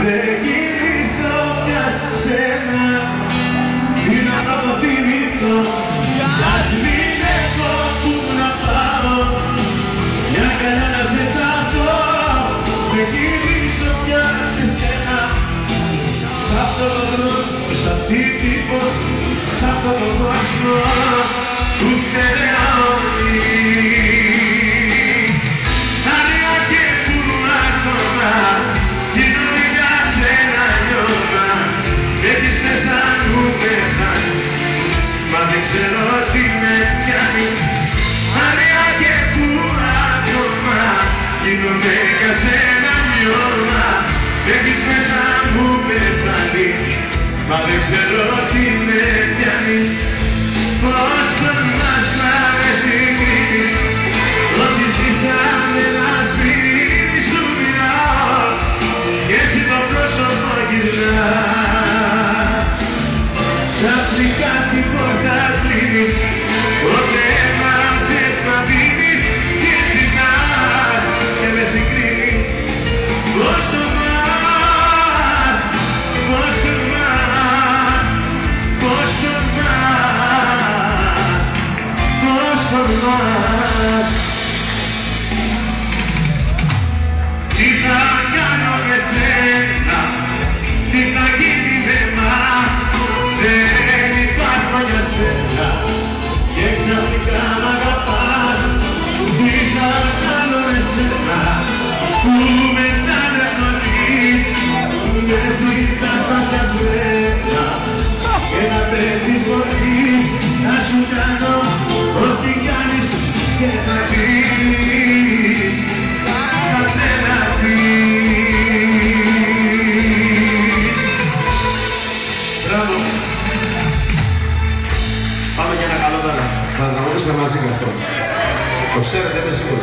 δεν γυρίζω πια σένα. Τι να το θυμηθώ, ας μην έχω που να πάω, μια καλά να σε σαφώ. Δεν γυρίζω πια σε σένα, σ' αυτό το δρόμο, σ' αυτή την πόλη, σ' αυτό το κόσμο που φταίνε όλοι. Άδεια και που ακόμα γίνονται για σένα νιώμα, έχεις μέσα μου πεθάνει, μα δεν ξέρω τι με πιάνει. Άδεια και που ακόμα γίνονται για σένα νιώμα, έχεις μέσα μου πεθάνει, μα δεν ξέρω τι με πιάνει. Πώς τολμάς να με συγκρίνεις, ότι ζήσαμε να σπίτι σου μιλάω και εσύ το πρόσωπο γυρνάς. Ξαφνικά την πόρτα κλείνεις, ποτέ μα θες να πίνεις και ζητάς και με συγκρίνεις. Πώς τολμάς, πώς τολμάς, πώς τολμάς, πώς τολμάς. Τι θα κάνω με σένα, τι θα γίνει με μας, δεν υπάρχω για σένα και ξαφνικά μ' αγαπάς. Τι θα κάνω με σένα που μετά με χωρίς, με ζητάς παθιασμένα και να πέφτεις χωρίς, να σου κάνω ό,τι κάνεις και να πεις, καθένα πεις. Μπράβο. Πάμε για ένα καλό δώρο. Θα τραγουδήσουμε μαζί με αυτό. Το ξέρετε, είμαι σίγουρος.